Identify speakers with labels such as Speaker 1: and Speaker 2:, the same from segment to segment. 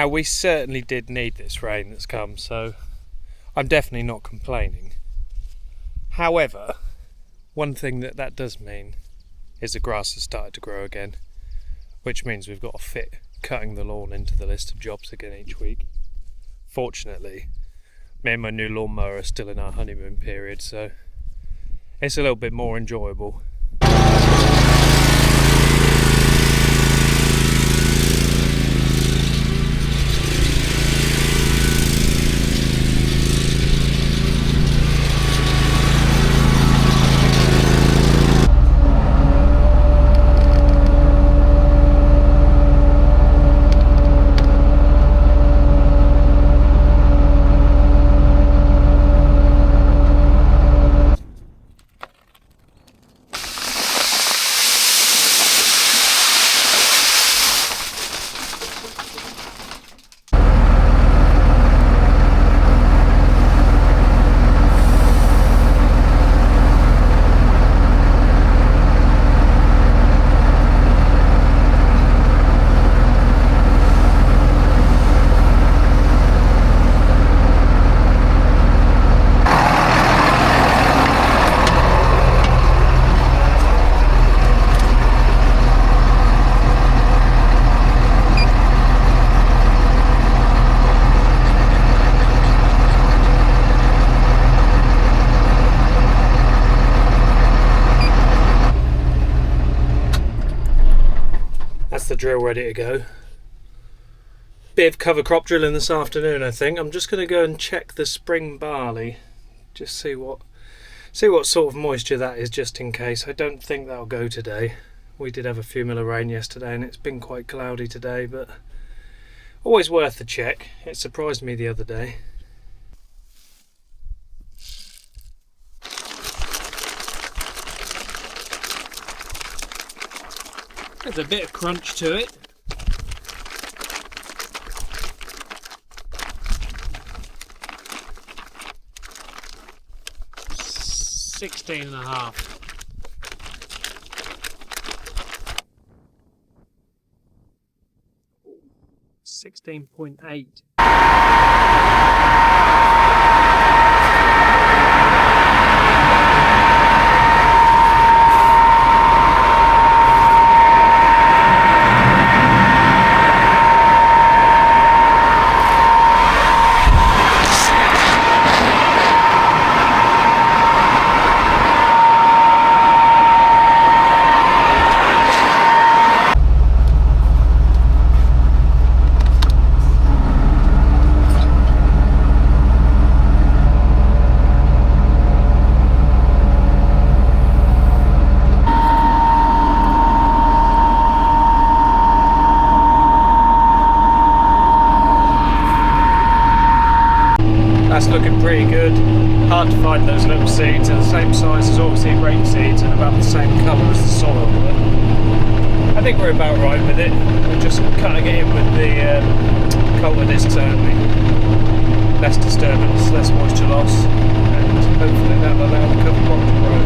Speaker 1: Now, we certainly did need this rain that's come, so I'm definitely not complaining. However, one thing that does mean is the grass has started to grow again, which means we've got to fit cutting the lawn into the list of jobs again each week. Fortunately, me and my new lawnmower are still in our honeymoon period, so it's a little bit more enjoyable. That's the drill ready to go. Bit of cover crop drilling this afternoon, I think. I'm just going to go and check the spring barley, just see what sort of moisture that is, just in case. I don't think that'll go today. We did have a few mil of rain yesterday and it's been quite cloudy today, but always worth a check. It surprised me the other day. There's a bit of crunch to it. $16.5. 16.8. That's looking pretty good. Hard to find those little seeds. They're the same size as obviously rape seeds and about the same colour as the soil. But I think we're about right with it. We're just cutting it in with the coulter discs only. Less disturbance, less moisture loss, and hopefully that'll allow the cover crop to grow.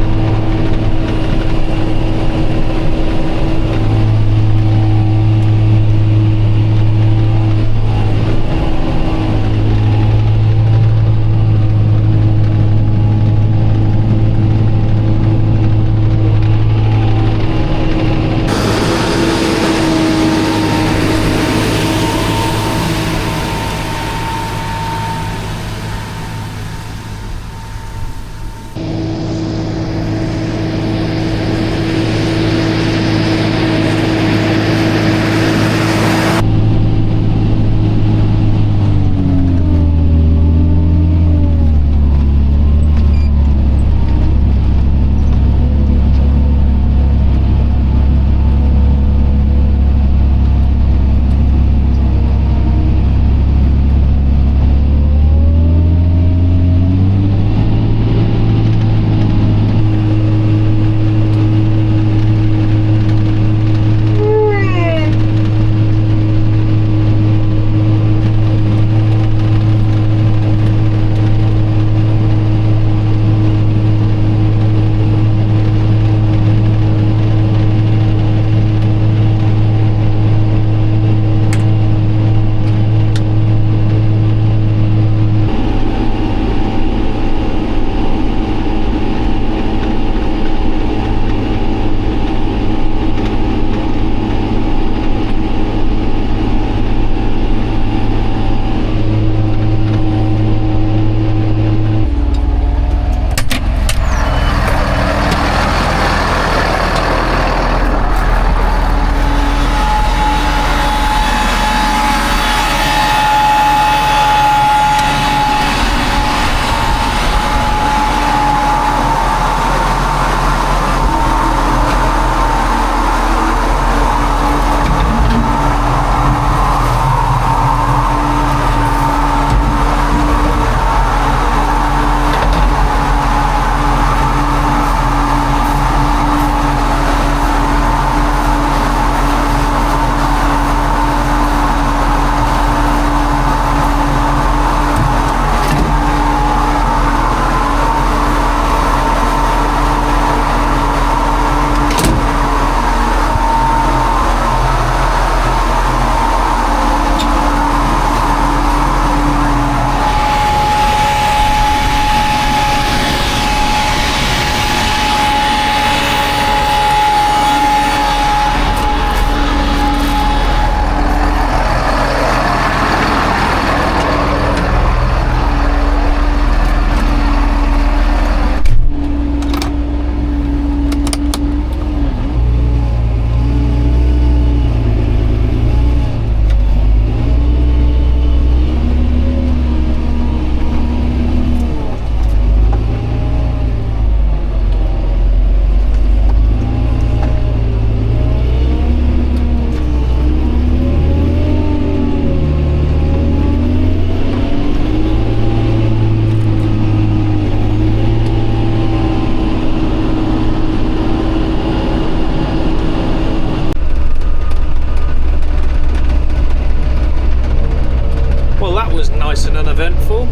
Speaker 1: that was nice and uneventful.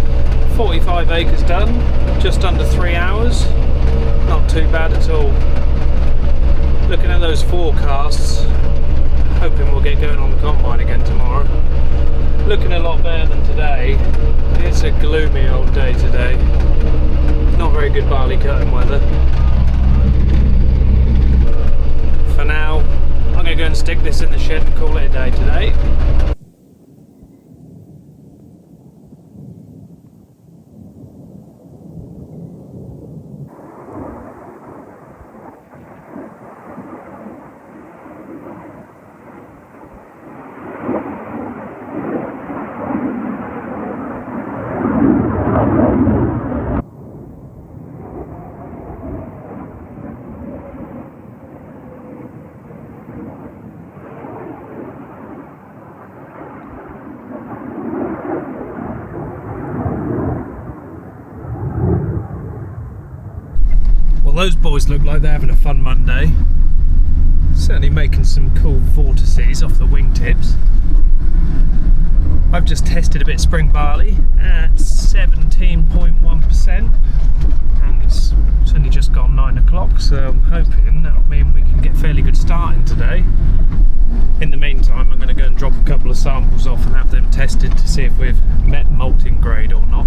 Speaker 1: 45 acres done, just under 3 hours. Not too bad at all. Looking at those forecasts, hoping we'll get going on the combine again tomorrow. Looking a lot better than today. It's a gloomy old day today. Not very good barley cutting weather. For now, I'm going to go and stick this in the shed and call it a day today. Those boys look like they're having a fun Monday. Certainly making some cool vortices off the wingtips. I've just tested a bit of spring barley at 17.1%, and it's only just gone 9 o'clock, so I'm hoping that'll mean we can get fairly good starting today. In the meantime, I'm going to go and drop a couple of samples off and have them tested to see if we've met malting grade or not.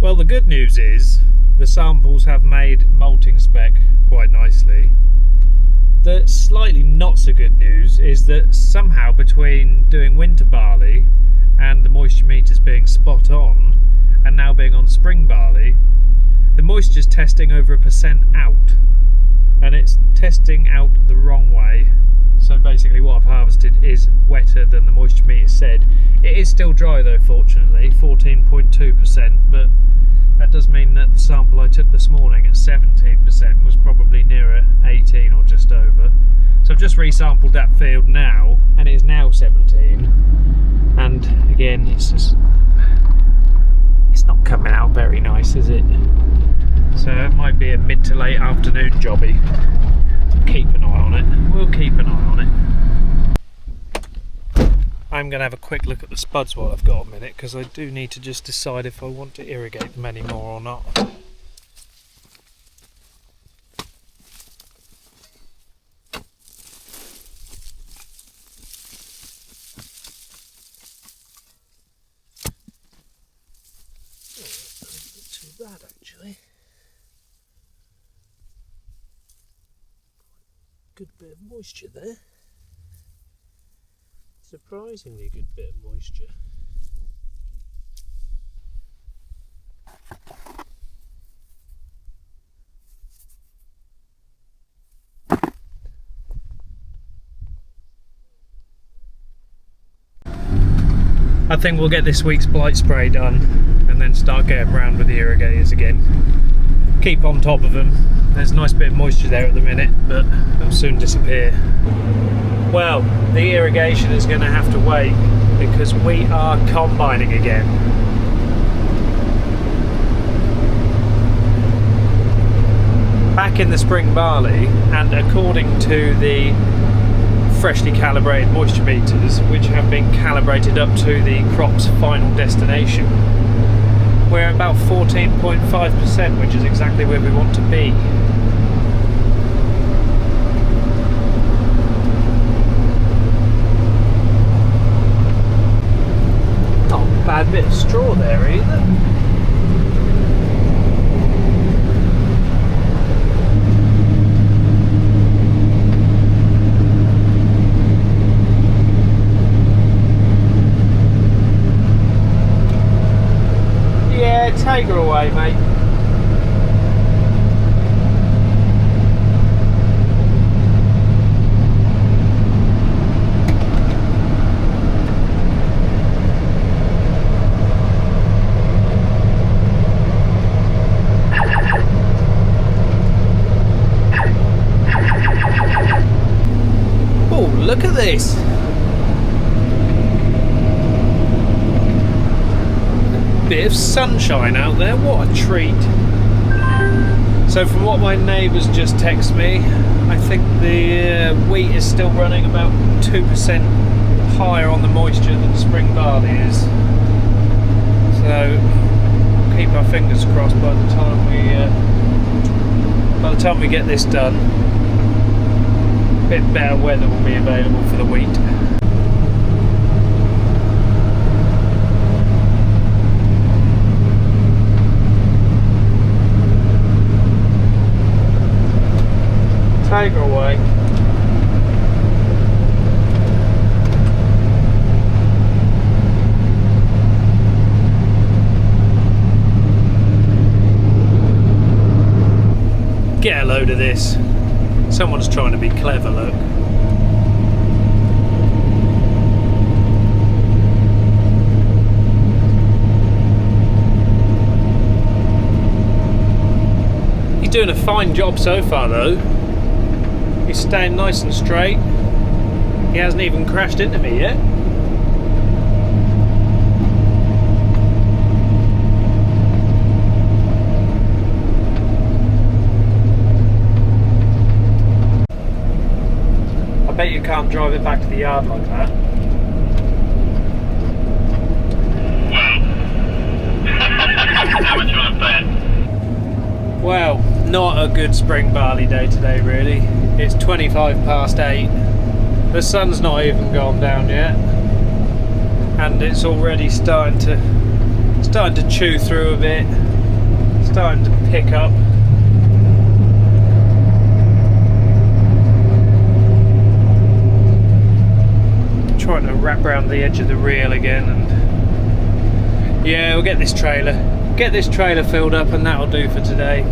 Speaker 1: Well, the good news is the samples have made malting spec quite nicely. The slightly not so good news is that somehow between doing winter barley and the moisture meters being spot on and now being on spring barley, the moisture's testing over 1% out, and it's testing out the wrong way. So basically what I've harvested is wetter than the moisture meter said. It is still dry though, fortunately, 14.2%, but that does mean that the sample I took this morning at 17% was probably nearer 18 or just over. So I've just resampled that field now, and it is now 17. And again, it's not coming out very nice, is it? So it might be a mid to late afternoon jobby. Keep an eye on it. We'll keep an eye on it. I'm going to have a quick look at the spuds while I've got a minute, because I do need to just decide if I want to irrigate them anymore or not. Not too bad actually. Good bit of moisture there. Surprisingly good bit of moisture. I think we'll get this week's blight spray done and then start getting around with the irrigators again. Keep on top of them. There's a nice bit of moisture there at the minute, but it'll soon disappear. Well, the irrigation is going to have to wait because we are combining again. Back in the spring barley, and according to the freshly calibrated moisture meters, which have been calibrated up to the crop's final destination, we're about 14.5%, which is exactly where we want to be. Bad bit of straw there either. Yeah, take her away, mate. look at this. Bit of sunshine out there, what a treat. So from what my neighbours just texted me, I think the wheat is still running about 2% higher on the moisture than spring barley is. So keep our fingers crossed by the time we get this done, a bit better weather will be available for the wheat. Take her away. Get a load of this. Someone's trying to be clever, look. He's doing a fine job so far though. He's staying nice and straight. He hasn't even crashed into me yet. I bet you can't drive it back to the yard like that.
Speaker 2: How much you want to bet?
Speaker 1: Well, not a good spring barley day today really. It's 25 past 8. The sun's not even gone down yet. And it's already starting to chew through a bit. Starting to pick up. Trying to wrap around the edge of the reel again, and yeah, we'll get this trailer filled up and that'll do for today.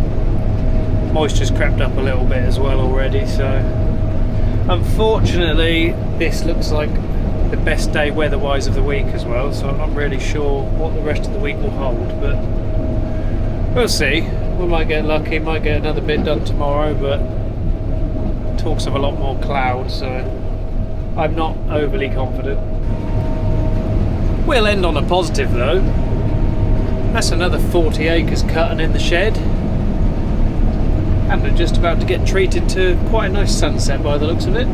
Speaker 1: Moisture's crept up a little bit as well already, so unfortunately this looks like the best day weather-wise of the week as well, so I'm not really sure what the rest of the week will hold, but we'll see. We might get lucky, might get another bit done tomorrow, but talks of a lot more cloud, so I'm not overly confident. We'll end on a positive though. That's another 40 acres cutting in the shed. And we're just about to get treated to quite a nice sunset by the looks of it.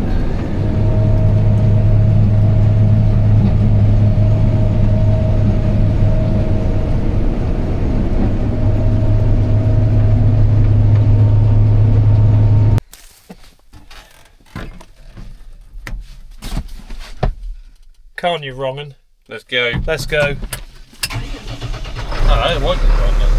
Speaker 1: Can't you, wrong'un?
Speaker 2: Let's go.
Speaker 1: Let's go.
Speaker 2: Oh, I won't go wrong.